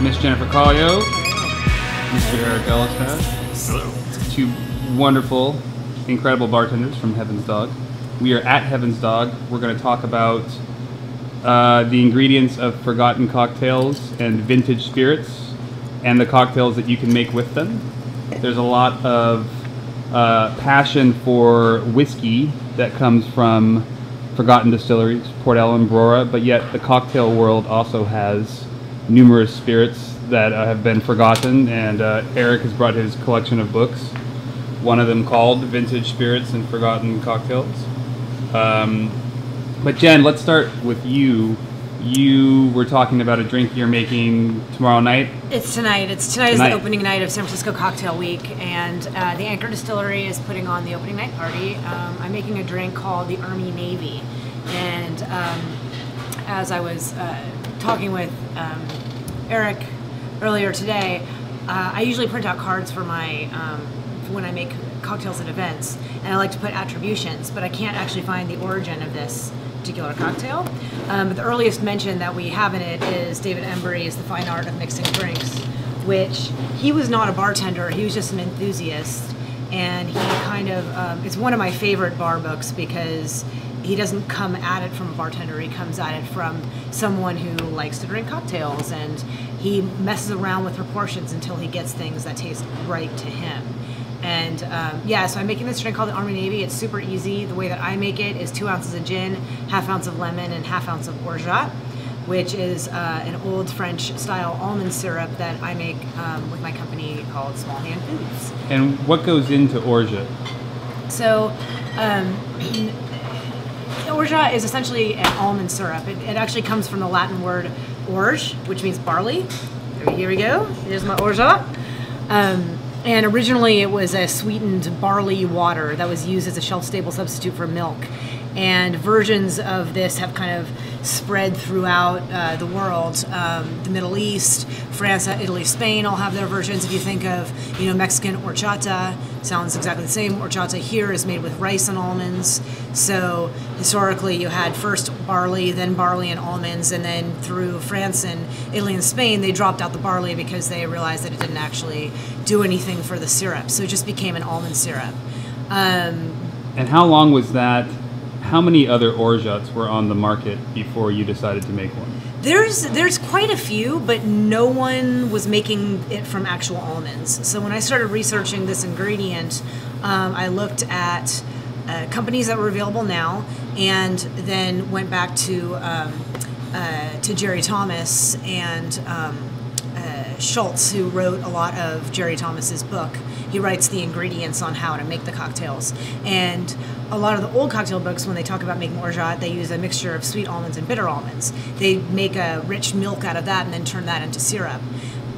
Miss Jennifer Colliau, Mr. Erik Ellestad. Hello. Two wonderful, incredible bartenders from Heaven's Dog. We are at Heaven's Dog. We're going to talk about the ingredients of forgotten cocktails and vintage spirits and the cocktails that you can make with them. There's a lot of passion for whiskey that comes from forgotten distilleries, Port Ellen, Brora, but yet the cocktail world also has numerous spirits that have been forgotten, and Erik has brought his collection of books, one of them called Vintage Spirits and Forgotten Cocktails. But Jen, let's start with you. You were talking about a drink you're making tomorrow night. It's tonight. Tonight is the opening night of San Francisco Cocktail Week, and the Anchor Distillery is putting on the opening night party. I'm making a drink called the Army Navy, and as I was talking with Erik earlier today, I usually print out cards for my when I make cocktails at events, and I like to put attributions, but I can't actually find the origin of this particular cocktail. But the earliest mention that we have in it is David Embry's The Fine Art of Mixing Drinks, which he was not a bartender, he was just an enthusiast, and he kind of, it's one of my favorite bar books because he doesn't come at it from a bartender, he comes at it from someone who likes to drink cocktails, and he messes around with proportions until he gets things that taste right to him. And yeah, so I'm making this drink called the Army Navy. It's super easy. The way that I make it is 2 ounces of gin, ½ ounce of lemon, and ½ ounce of orgeat, which is an old French style almond syrup that I make with my company called Small Hand Foods. And what goes into orgeat? So, orgeat is essentially an almond syrup. It actually comes from the Latin word orge, which means barley. Here we go. Here's my orgeat. And originally it was a sweetened barley water that was used as a shelf-stable substitute for milk. And versions of this have kind of spread throughout the world. The Middle East, France, Italy, Spain all have their versions. If you think of, Mexican horchata, sounds exactly the same. Horchata here is made with rice and almonds. So historically you had first barley, then barley and almonds, and then through France and Italy and Spain they dropped out the barley because they realized that it didn't actually do anything for the syrup. So it just became an almond syrup. And how long was that? How many other orgeats were on the market before you decided to make one? There's quite a few, but no one was making it from actual almonds. So when I started researching this ingredient, I looked at companies that were available now, and then went back to Jerry Thomas and Schultz, who wrote a lot of Jerry Thomas's book. He writes the ingredients on how to make the cocktails. And a lot of the old cocktail books, when they talk about making orgeat, they use a mixture of sweet almonds and bitter almonds. They make a rich milk out of that and then turn that into syrup.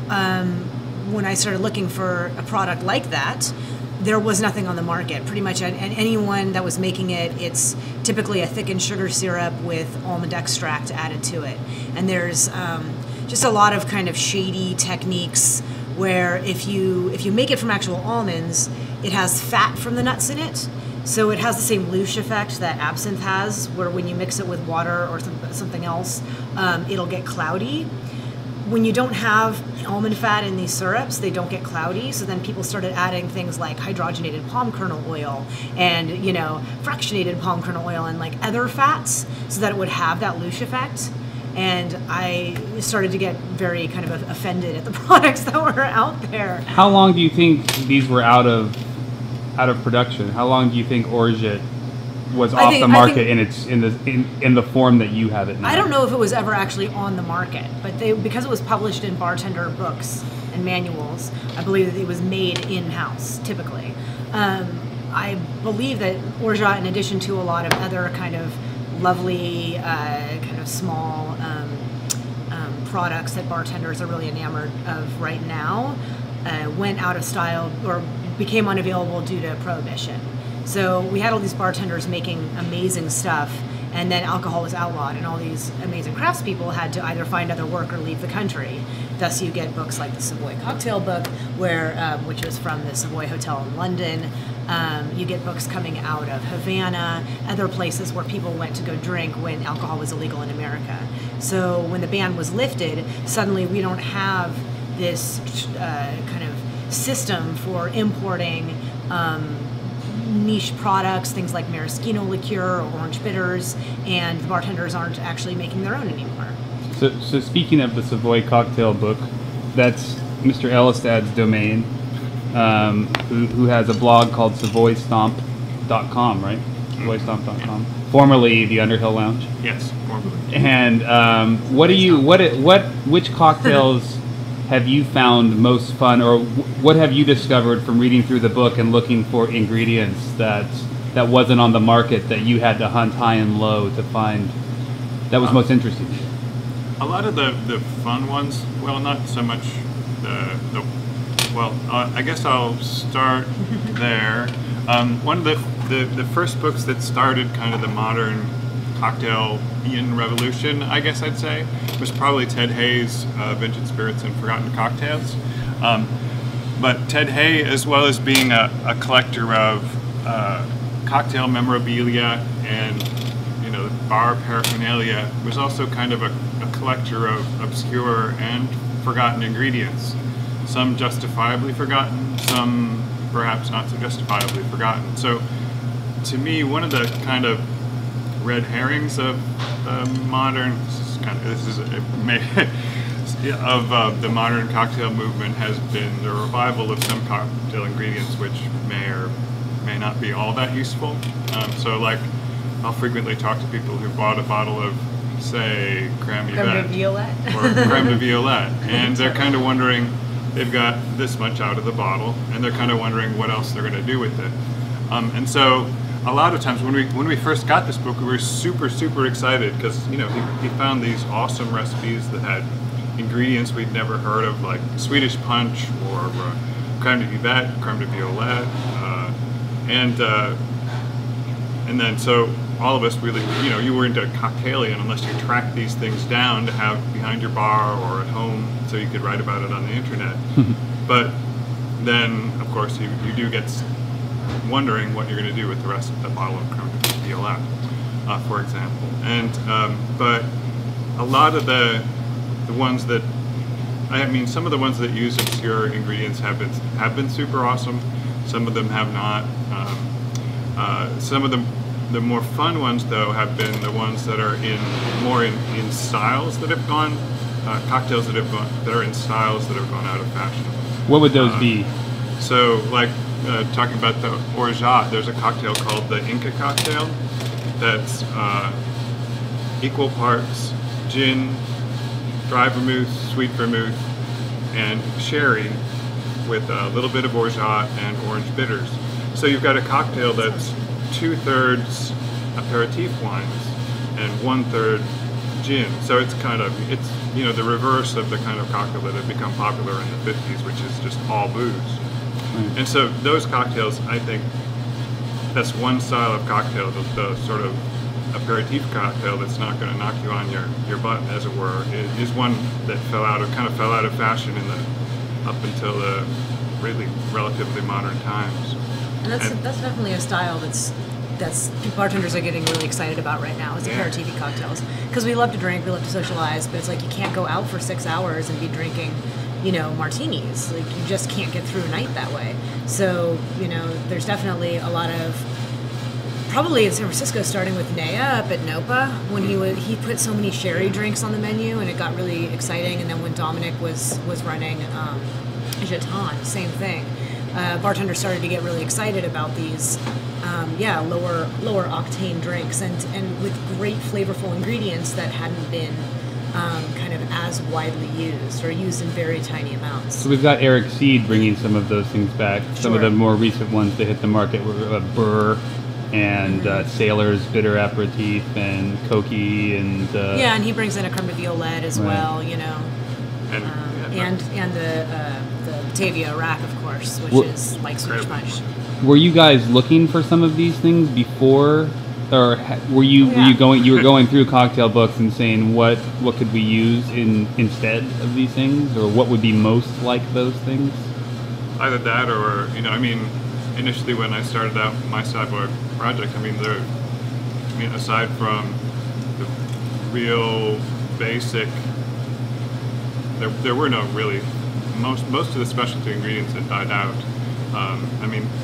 When I started looking for a product like that, there was nothing on the market. Pretty much anyone that was making it, it's typically a thickened sugar syrup with almond extract added to it. And there's just a lot of kind of shady techniques where if you make it from actual almonds, it has fat from the nuts in it. So it has the same louche effect that absinthe has, where when you mix it with water or something else, it'll get cloudy. When you don't have almond fat in these syrups, they don't get cloudy. So then people started adding things like hydrogenated palm kernel oil and, fractionated palm kernel oil and like other fats so that it would have that louche effect. And I started to get very kind of offended at the products that were out there. How long do you think these were out of production? How long do you think orgeat was off the market in the form that you have it now? I don't know if it was ever actually on the market, but because it was published in bartender books and manuals, I believe that it was made in-house typically. I believe that orgeat, in addition to a lot of other kind of lovely kind of small products that bartenders are really enamored of right now, went out of style or became unavailable due to prohibition. So we had all these bartenders making amazing stuff, and then alcohol was outlawed, and all these amazing craftspeople had to either find other work or leave the country. Thus, you get books like the Savoy Cocktail Book, which was from the Savoy Hotel in London. You get books coming out of Havana, other places where people went to go drink when alcohol was illegal in America. So when the ban was lifted, suddenly we don't have this kind of system for importing niche products, things like maraschino liqueur or orange bitters, and the bartenders aren't actually making their own anymore. So speaking of the Savoy Cocktail Book, that's Mr. Ellestad's domain, who has a blog called SavoyStomp.com, right? SavoyStomp.com. Formerly the Underhill Lounge. Yes, formerly. And which cocktails have you found most fun, or what have you discovered from reading through the book and looking for ingredients that wasn't on the market that you had to hunt high and low to find that was most interesting to you? A lot of the fun ones, well, not so much I guess I'll start there. One of the first books that started kind of the modern cocktail-ian revolution, I guess I'd say, was probably Ted Hay's Vintage Spirits and Forgotten Cocktails. But Ted Hay, as well as being a collector of cocktail memorabilia and bar paraphernalia, was also kind of a collector of obscure and forgotten ingredients. Some justifiably forgotten, some perhaps not so justifiably forgotten. So to me, one of the kind of red herrings of the modern cocktail movement has been the revival of some cocktail ingredients which may or may not be all that useful. So like, I'll frequently talk to people who bought a bottle of, say, creme de violette or creme de violette, and they're kind of wondering, they've got this much out of the bottle, and they're kind of wondering what else they're going to do with it. And so a lot of times when we first got this book, we were super excited because he found these awesome recipes that had ingredients we'd never heard of, like Swedish punch or creme de violette, and then so all of us really, you were into cocktailian unless you tracked these things down to have behind your bar or at home so you could write about it on the internet. But then, of course, you do get wondering what you're going to do with the rest of the bottle of creme de violette, for example. And but a lot of the ones that, some of the ones that use obscure ingredients have been super awesome. Some of them have not. Some of the more fun ones, though, have been the ones that are more in styles that have gone, cocktails that are in styles that have gone out of fashion. What would those be? So, like talking about the orgeat, there's a cocktail called the Inca cocktail that's equal parts gin, dry vermouth, sweet vermouth, and sherry with a little bit of orgeat and orange bitters. So you've got a cocktail that's 2/3 aperitif wines and 1/3 gin. So it's the reverse of the kind of cocktail that had become popular in the 50s, which is just all booze. Right. And so those cocktails, I think, that's one style of cocktail, the sort of aperitif cocktail that's not going to knock you on your butt, as it were, is one that fell out of fashion up until the really relatively modern times. And that's definitely a style that's bartenders are getting really excited about right now, is aperitif cocktails. Because we love to drink, we love to socialize, but it's like you can't go out for 6 hours and be drinking, martinis. Like, you just can't get through a night that way. So, there's definitely a lot of, probably in San Francisco, starting with Nea up at Nopa, when he put so many sherry drinks on the menu, and it got really exciting. And then when Dominic was running Jeton, same thing. Bartenders started to get really excited about these, lower octane drinks, and with great flavorful ingredients that hadn't been kind of as widely used or used in very tiny amounts. So we've got Eric Seed bringing some of those things back. Some Sure. of the more recent ones that hit the market were Burr and Sailor's Bitter Aperitif and Koki and... and he brings in a creme de violette as Right. well, and the Batavia rack, of course, which is like Swedish punch. Were you guys looking for some of these things before or were you going through cocktail books and saying what could we use instead of these things, or what would be most like those things? Either that, or I mean, initially when I started out my Savoy project, aside from the real basic, there were no really most of the specialty ingredients had died out.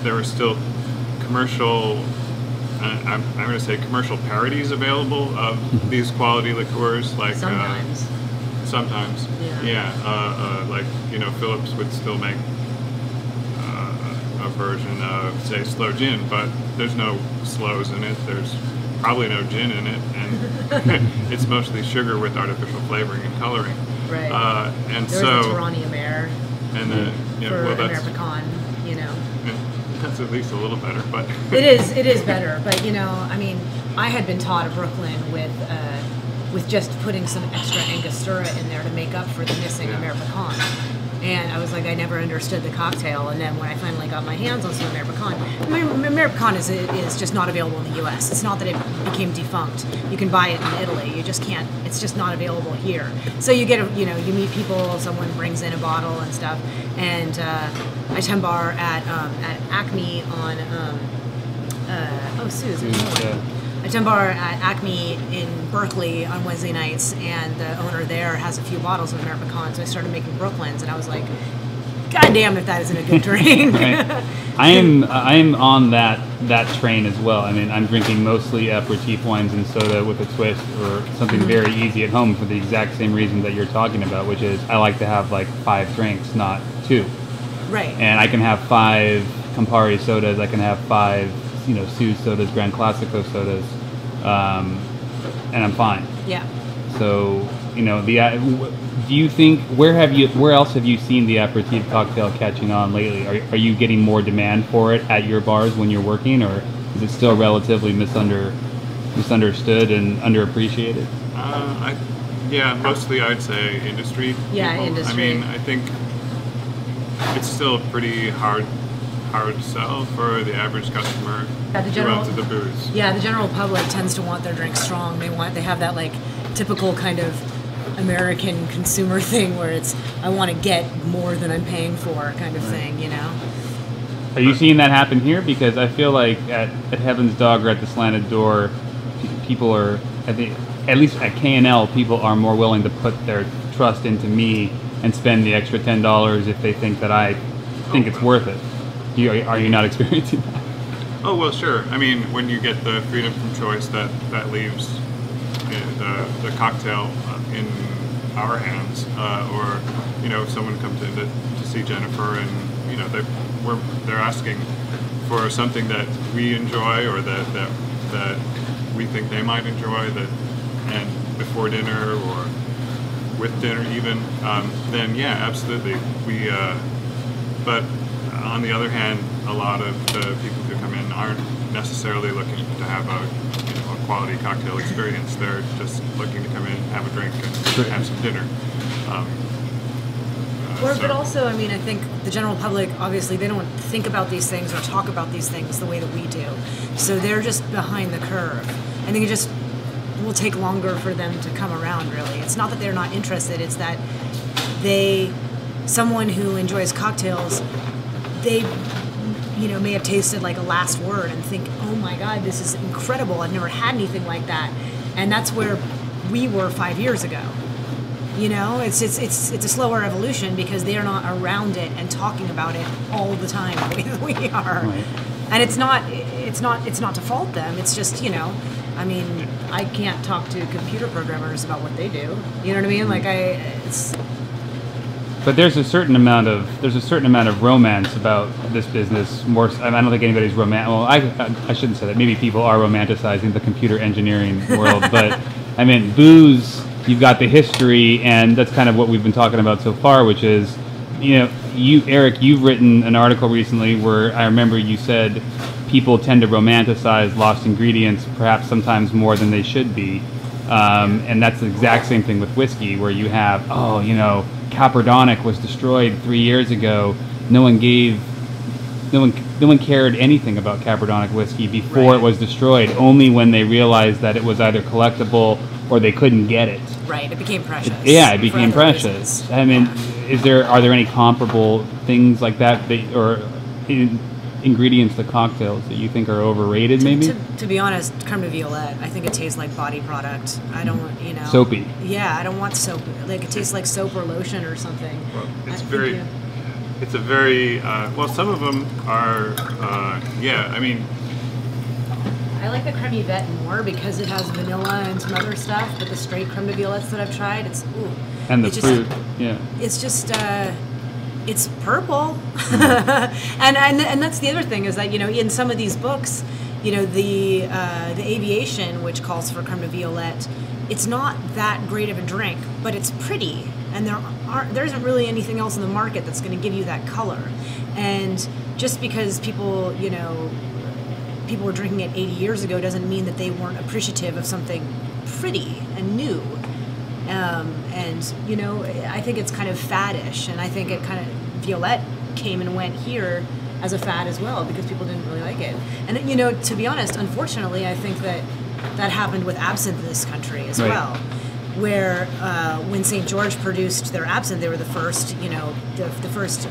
There were still commercial. I'm going to say commercial parodies available of these quality liqueurs, like sometimes. Sometimes, like Phillips would still make a version of, say, slow gin, but there's no slows in it. There's probably no gin in it, and it's mostly sugar with artificial flavoring and coloring. Right. And there so was the Tarani Amer. And then for American, That's at least a little better, but it is better. But I had been taught at Brooklyn with just putting some extra Angostura in there to make up for the missing American. And I was like, I never understood the cocktail. And then when I finally got my hands on some American is just not available in the U.S. It's not that it became defunct. You can buy it in Italy. You just can't. It's just not available here. So you get you meet people. Someone brings in a bottle and stuff. And I tend bar at Acme on Susan. I tend bar at Acme in Berkeley on Wednesday nights, and the owner there has a few bottles of American, so I started making Brooklyns, and I was like, God damn if that isn't a good drink. I am on that train as well. I'm drinking mostly aperitif wines and soda with a twist, or something very easy at home for the exact same reason that you're talking about, which is I like to have like 5 drinks, not 2. Right. And I can have 5 Campari sodas, I can have 5 Suze sodas, Grand Classico sodas, and I'm fine. Yeah. So, do you think, where else have you seen the aperitif cocktail catching on lately? Are you getting more demand for it at your bars when you're working, or is it still relatively misunderstood and underappreciated? Mostly I'd say industry. Yeah, people. industry. I think it's still pretty hard to sell for the average customer who runs to the booze. Yeah, the general public tends to want their drinks strong. They have that like typical kind of American consumer thing where it's I want to get more than I'm paying for kind of thing, Are you seeing that happen here? Because I feel like at Heaven's Dog or at the Slanted Door, people are, at least at K&L, people are more willing to put their trust into me and spend the extra $10 if they think that I think it's worth it. Are you not experiencing that? Oh, well, sure. When you get the freedom from choice that leaves the cocktail in our hands, or if someone comes in to see Jennifer and they're asking for something that we enjoy or that we think they might enjoy, and before dinner or with dinner even, then yeah, absolutely. But on the other hand, a lot of the people who come in aren't necessarily looking to have a quality cocktail experience. They're just looking to come in, have a drink, and have some dinner. But also, I think the general public, obviously, they don't think about these things or talk about these things the way that we do. So they're just behind the curve. I think it just will take longer for them to come around, really. It's not that they're not interested, it's that someone who enjoys cocktails, they may have tasted like a Last Word and think, oh my God, this is incredible. I've never had anything like that. And that's where we were 5 years ago. It's a slower evolution because they are not around it and talking about it all the time the way that we are. Right. And it's not to fault them. It's just, I can't talk to computer programmers about what they do. You know what I mean? Like But there's a certain amount of romance about this business. I don't think anybody's Well, I shouldn't say that. Maybe people are romanticizing the computer engineering world, but booze. You've got the history, and that's kind of what we've been talking about so far, which is, Eric, you've written an article recently where I remember you said people tend to romanticize lost ingredients, perhaps sometimes more than they should be, and that's the exact same thing with whiskey, where you have, Capardonic was destroyed 3 years ago. No one gave no one cared anything about Cabardonic whiskey before Right. it was destroyed. Only when they realized that it was either collectible or they couldn't get it. Right, it became precious. Yeah, it for became other precious. reasons. I mean, Yeah. are there any comparable things like that, or ingredients to cocktails that you think are overrated? Maybe To be honest, creme de violette, I think it tastes like body product. I don't, soapy. Yeah, I don't want soap. Like, it tastes like soap or lotion or something. Well, I it's think, very. It's a very well. Some of them are. Yeah, I mean, I like the creme yvette more because it has vanilla and some other stuff. But the straight creme de violettes that I've tried, it's ooh. And the it just- fruit, yeah. It's just it's purple, and that's the other thing is that in some of these books, the aviation, which calls for creme de violette, it's not that great of a drink, but it's pretty, and there isn't really anything else in the market that's going to give you that color, and just because people were drinking it 80 years ago doesn't mean that they weren't appreciative of something pretty and new. I think it's kind of faddish, and I think it kind of Violette came and went here as a fad as well because people didn't really like it. And to be honest, unfortunately, I think that happened with absinthe in this country as Right. well, where when St. George produced their absinthe, they were the first, the first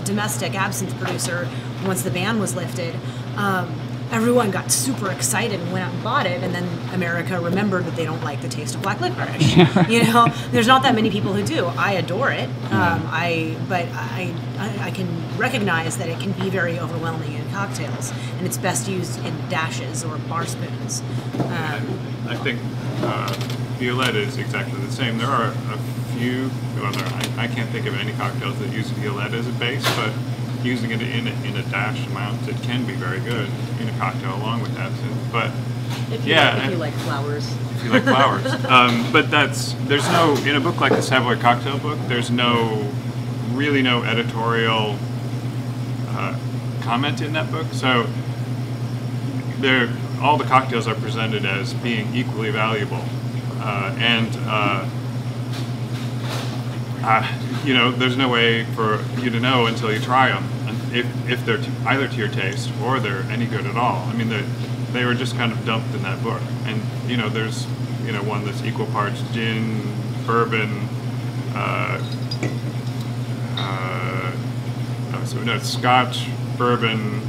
domestic absinthe producer. Once the ban was lifted. Everyone got super excited and went out and bought it, and then America remembered that they don't like the taste of black licorice. There's not that many people who do. I adore it, but I can recognize that it can be very overwhelming in cocktails, and it's best used in dashes or bar spoons. I think Violette is exactly the same. There are a few. Well, I can't think of any cocktails that use Violette as a base, but using it in a dash amount, it can be very good in a cocktail along with absinthe. But If you like flowers. If you like flowers. But there's no, in a book like the Savoy Cocktail Book, there's really no editorial comment in that book. So all the cocktails are presented as being equally valuable. There's no way for you to know until you try them, if they're either to your taste or they're any good at all. I mean, they were just kind of dumped in that book. And, there's, one that's equal parts gin, bourbon, it's scotch, bourbon,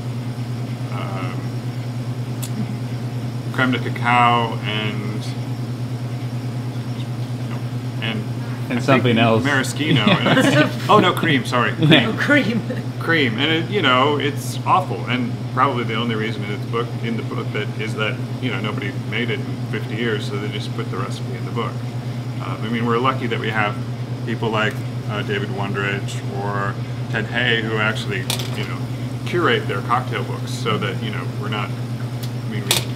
creme de cacao, and And something else. Maraschino. And cream. Sorry, cream. Yeah. Cream. Cream, and it's awful. And probably the only reason in the book that is that nobody made it in 50 years, so they just put the recipe in the book. We're lucky that we have people like David Wondrich or Ted Hay who actually curate their cocktail books so that we're not.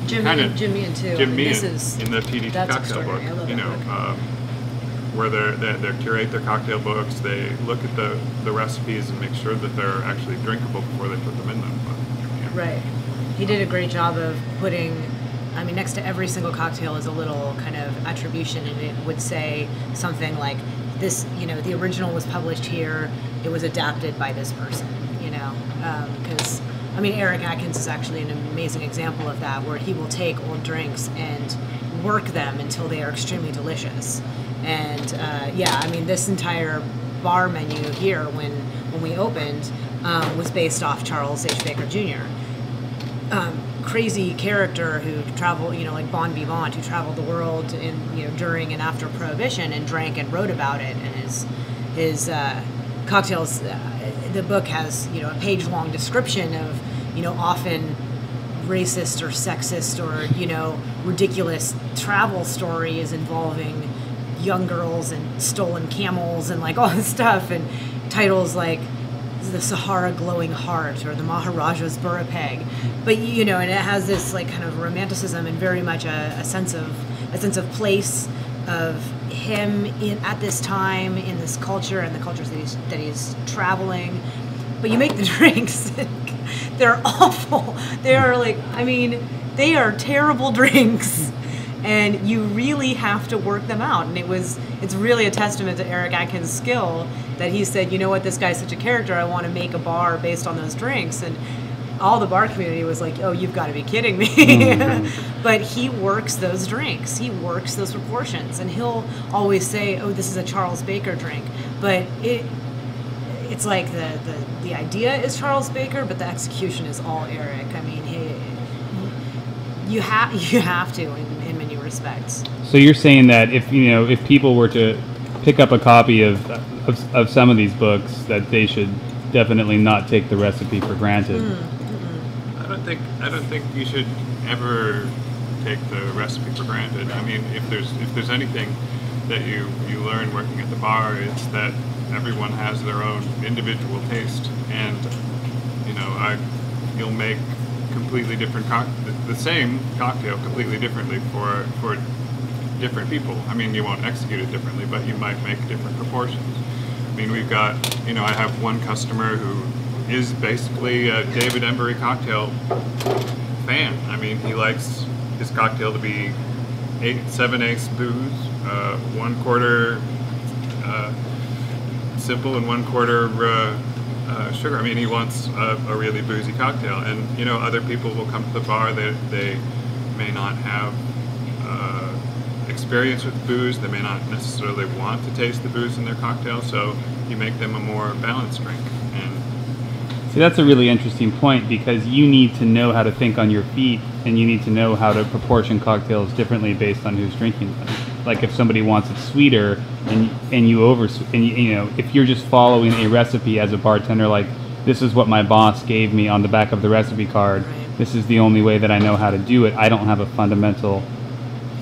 Jim Meehan too. Jim Meehan in the PDT that's cocktail book. extraordinary. I love that book. Where they curate their cocktail books, they look at the recipes and make sure that they're actually drinkable before they put them in them. But, yeah. Right. He did a great job of putting, next to every single cocktail is a little kind of attribution, and it would say something like, this, the original was published here, it was adapted by this person, because, Eric Atkins is actually an amazing example of that, where he will take old drinks and work them until they are extremely delicious. And this entire bar menu here, when we opened, was based off Charles H. Baker Jr. Crazy character who traveled, like Bon Vivant, who traveled the world during and after Prohibition and drank and wrote about it. And his cocktails, the book has a page-long description of often racist or sexist or ridiculous travel stories involving young girls and stolen camels and like all this stuff, and titles like the Sahara Glowing Heart or the Maharaja's Burra Peg, but and it has this like kind of romanticism and very much a sense of place of him at this time in this culture and the cultures that he's traveling. But you make the drinks, they're awful. They are they are terrible drinks. And you really have to work them out. And it was it's really a testament to Erik Atkins' skill that he said, you know what, this guy's such a character, I want to make a bar based on those drinks. And all the bar community was like, oh, you've got to be kidding me. But he works those drinks. He works those proportions. And he'll always say, oh, this is a Charles Baker drink. But it's like the idea is Charles Baker, but the execution is all Erik. I mean, you have to in many respects. So you're saying that if people were to pick up a copy of some of these books, that they should definitely not take the recipe for granted. I don't think you should ever take the recipe for granted. I mean, if there's anything that you learn working at the bar, it's that everyone has their own individual taste, and you'll make completely different the same cocktail completely differently for different people. I mean, you won't execute it differently, but you might make different proportions. I mean, we've got, I have one customer who is basically a David Embury cocktail fan. I mean, he likes his cocktail to be 7/8 booze, 1/4 simple and 1/4 sugar. I mean, he wants a really boozy cocktail. And, other people will come to the bar, they may not have experience with booze, they may not necessarily want to taste the booze in their cocktail, so you make them a more balanced drink. And see, that's a really interesting point, because you need to know how to think on your feet, and you need to know how to proportion cocktails differently based on who's drinking them. Like if somebody wants it sweeter, and if you're just following a recipe as a bartender, like this is what my boss gave me on the back of the recipe card, this is the only way that I know how to do it. I don't have a fundamental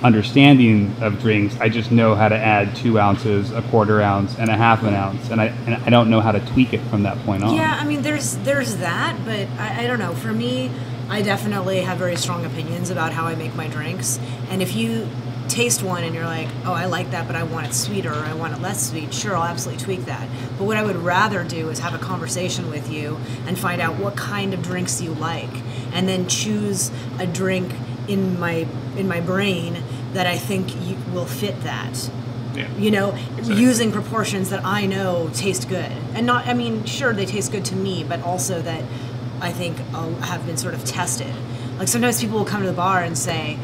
understanding of drinks. I just know how to add 2 ounces, a 1/4 ounce, and a 1/2 ounce, and I don't know how to tweak it from that point on. Yeah, I mean, there's that, but I don't know. For me, I definitely have very strong opinions about how I make my drinks, and if you taste one and you're like, oh, I like that, but I want it sweeter, or I want it less sweet, sure, I'll absolutely tweak that. But what I would rather do is have a conversation with you and find out what kind of drinks you like, and then choose a drink in my brain that I think will fit that. Yeah. Exactly. Using proportions that I know taste good. And not, I mean, sure, they taste good to me, but also that I think have been sort of tested. Like sometimes people will come to the bar and say,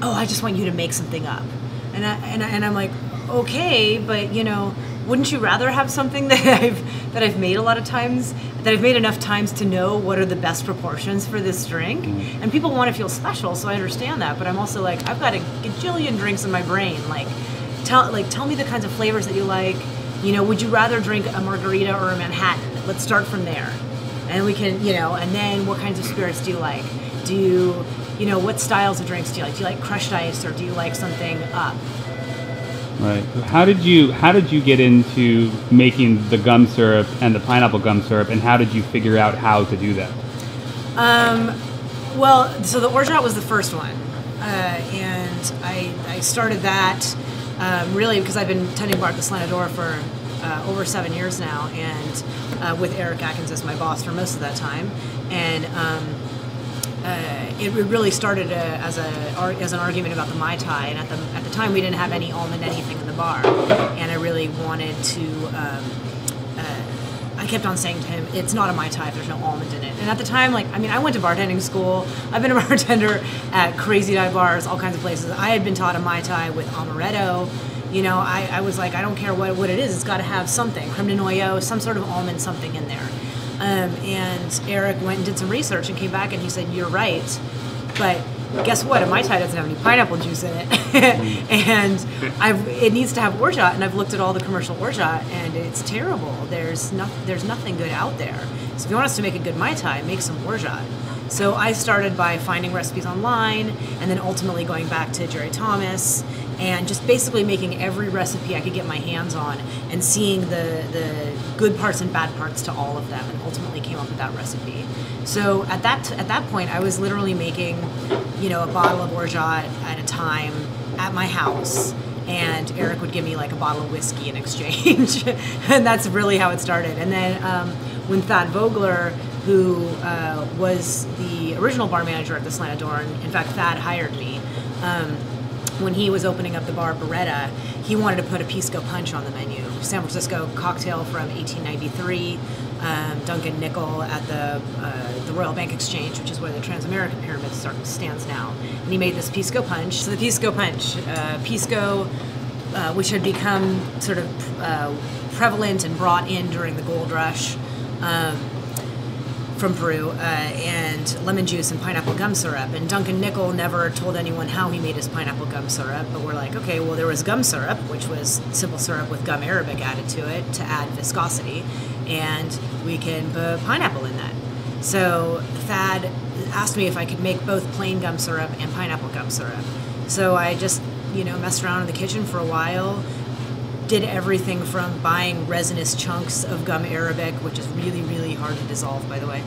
oh, I just want you to make something up. And I'm like, okay, but wouldn't you rather have something that I've made a lot of times, that I've made enough times to know what are the best proportions for this drink? And people want to feel special, so I understand that, but I'm also like, I've got a gajillion drinks in my brain. Tell me the kinds of flavors that you like. Would you rather drink a margarita or a Manhattan? Let's start from there. And we can, and then what kinds of spirits do you like? Do you, what styles of drinks do you like? Do you like crushed ice, or do you like something up? Right. How did you get into making the gum syrup and the pineapple gum syrup, and how did you figure out how to do that? Well, so the orgeat was the first one, and I started that really because I've been tending bar at the Slanador for over 7 years now, and with Erik Atkins as my boss for most of that time, and it really started as an argument about the Mai Tai, and at the time we didn't have any almond anything in the bar, and I really wanted to. I kept on saying to him, "It's not a Mai Tai if there's no almond in it." And at the time, I went to bartending school. I've been a bartender at crazy dive bars, all kinds of places. I had been taught a Mai Tai with amaretto. I was like, I don't care what it is. It's got to have something, creme de noyau, some sort of almond, something in there. And Erik went and did some research and came back and he said, you're right, but guess what? A Mai Tai doesn't have any pineapple juice in it. And it needs to have orgeat, and I've looked at all the commercial orgeat, and it's terrible. There's nothing good out there. So if you want us to make a good Mai Tai, make some orgeat. So I started by finding recipes online, and then ultimately going back to Jerry Thomas, and just basically making every recipe I could get my hands on, and seeing the good parts and bad parts to all of them, and ultimately came up with that recipe. So at that point, I was literally making, a bottle of orgeat at a time at my house, and Erik would give me a bottle of whiskey in exchange, and that's really how it started. And then when Thad Vogler, who was the original bar manager at the Slanador, and in fact Thad hired me. when he was opening up the bar Beretta, he wanted to put a Pisco Punch on the menu. San Francisco cocktail from 1893. Duncan Nickel at the Royal Bank Exchange, which is where the Transamerican Pyramid stands now. And he made this Pisco Punch. So the Pisco Punch, Pisco, which had become sort of prevalent and brought in during the gold rush from Peru, and lemon juice and pineapple gum syrup. And Duncan Nickel never told anyone how he made his pineapple gum syrup, but we're like, okay, well, there was gum syrup, which was simple syrup with gum arabic added to it to add viscosity, and we can put pineapple in that. So Thad asked me if I could make both plain gum syrup and pineapple gum syrup. So I just, messed around in the kitchen for a while, did everything from buying resinous chunks of gum arabic, which is really, really hard to dissolve, by the way,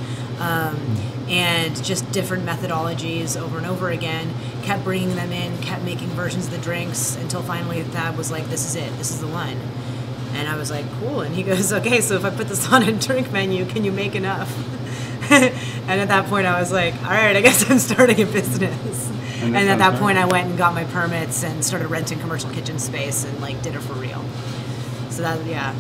and just different methodologies over and over again, kept bringing them in, kept making versions of the drinks, until finally Thad was like, this is it, this is the one. And I was like, cool. And he goes, okay, so if I put this on a drink menu, can you make enough? And at that point I was like, all right, I guess I'm starting a business. And at that point I went and got my permits and started renting commercial kitchen space and did it for real. So that, yeah.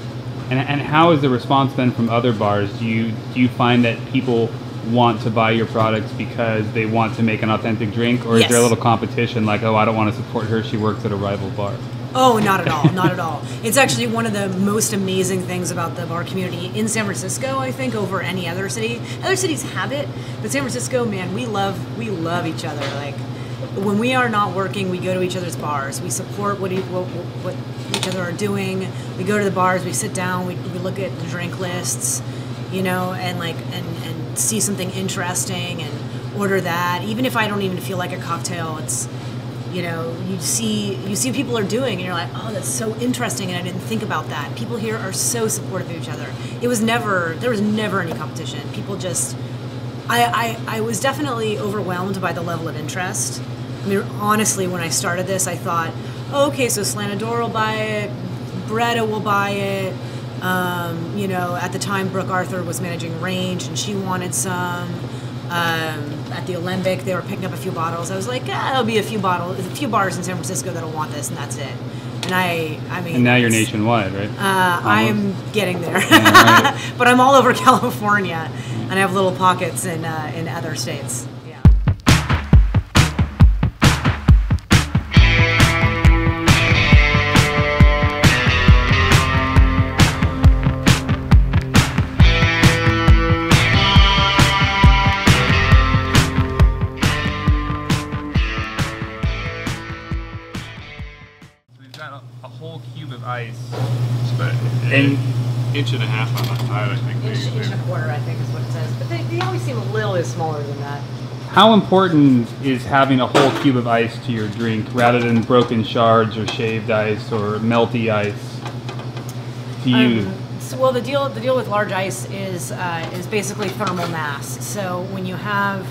And how is the response been from other bars? Do you find that people want to buy your products because they want to make an authentic drink, or is there a little competition like, oh, I don't want to support her, she works at a rival bar? Oh, not at all, not at all. It's actually one of the most amazing things about the bar community in San Francisco, I think, over any other city. Other cities have it, but San Francisco, man, we love each other. Like, when we are not working, we go to each other's bars. We support what each other are doing. We go to the bars, we sit down, we look at the drink lists, and see something interesting and order that. Even if I don't even feel like a cocktail, it's, you see what people are doing, and you're like, oh, that's so interesting, and I didn't think about that. People here are so supportive of each other. There was never any competition. People just, I was definitely overwhelmed by the level of interest. I mean, honestly, when I started this, I thought, oh, okay, so Slanador will buy it, Beretta will buy it. At the time, Brooke Arthur was managing Range, and she wanted some. At the Alembic, they were picking up a few bottles. I was like, there'll be a few bars in San Francisco that'll want this, and that's it. And I mean. And now you're nationwide, right? I am getting there, yeah, right. But I'm all over California, and I have little pockets in other states. A whole cube of ice. It's about an inch and a half on the side, I think. Inch and a quarter, I think, is what it says. But they always seem a little bit smaller than that. How important is having a whole cube of ice to your drink rather than broken shards or shaved ice or melty ice to you? Well, the deal with large ice is basically thermal mass. So when you have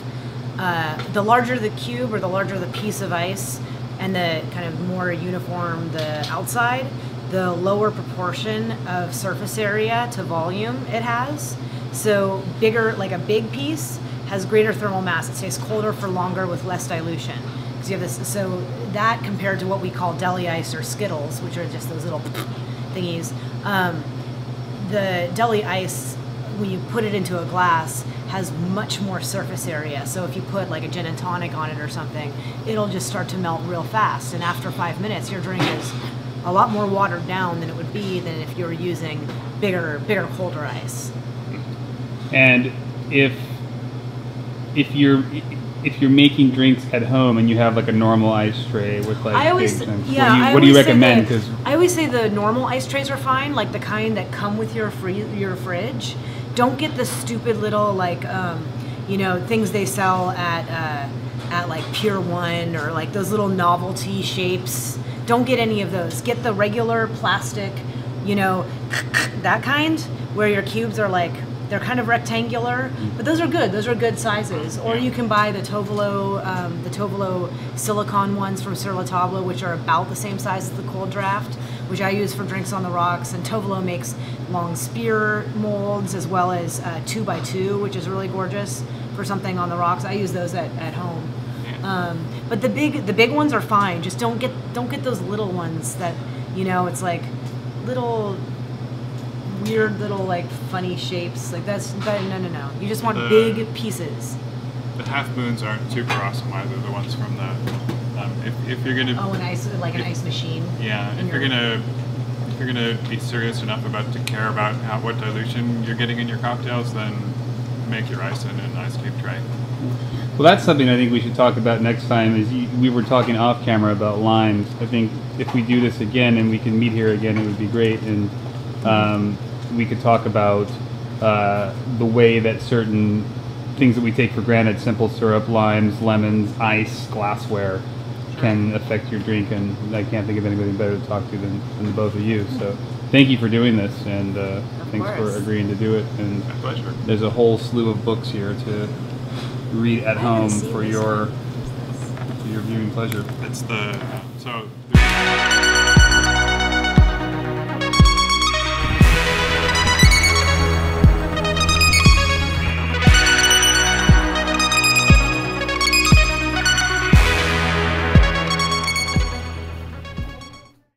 the larger the cube or the larger the piece of ice, and the kind of more uniform the outside, the lower proportion of surface area to volume it has. So bigger, like a big piece, has greater thermal mass. It stays colder for longer with less dilution. Because you have this, so that compared to what we call deli ice or Skittles, which are just those little thingies. The deli ice, when you put it into a glass, has much more surface area. So if you put like a gin and tonic on it or something, it'll just start to melt real fast. And after 5 minutes, your drink is a lot more watered down than it would be than if you were using bigger, colder ice. And if you're making drinks at home and you have like a normal ice tray with like what do you recommend? Because I always say the normal ice trays are fine, like the kind that come with your fridge. Don't get the stupid little things they sell at like Pier 1 or like those little novelty shapes. Don't get any of those. Get the regular plastic, that kind where your cubes are like, they're kind of rectangular, but those are good. Those are good sizes. Or you can buy the Tovolo silicone ones from Sur La Table, which are about the same size as the Cold Draft, which I use for drinks on the rocks. And Tovolo makes long spear molds as well as 2x2, which is really gorgeous for something on the rocks. I use those at home. Yeah. But the big ones are fine. Just don't get those little ones that, you know, it's like little weird little like funny shapes. Like no. You just want big pieces. The half moons aren't super awesome either. The ones from the if you're gonna an ice machine. Yeah, if you're gonna be serious enough to care about what dilution you're getting in your cocktails, then make your ice in an ice cube tray. Well, that's something I think we should talk about next time. We were talking off camera about limes. I think if we do this again and we can meet here again, it would be great. And we could talk about the way that certain things that we take for granted, simple syrup, limes, lemons, ice, glassware, can affect your drink. And I can't think of anybody better to talk to than the both of you. So thank you for doing this, and thanks for agreeing to do it. And my pleasure. There's a whole slew of books here to read at home for your viewing pleasure. It's the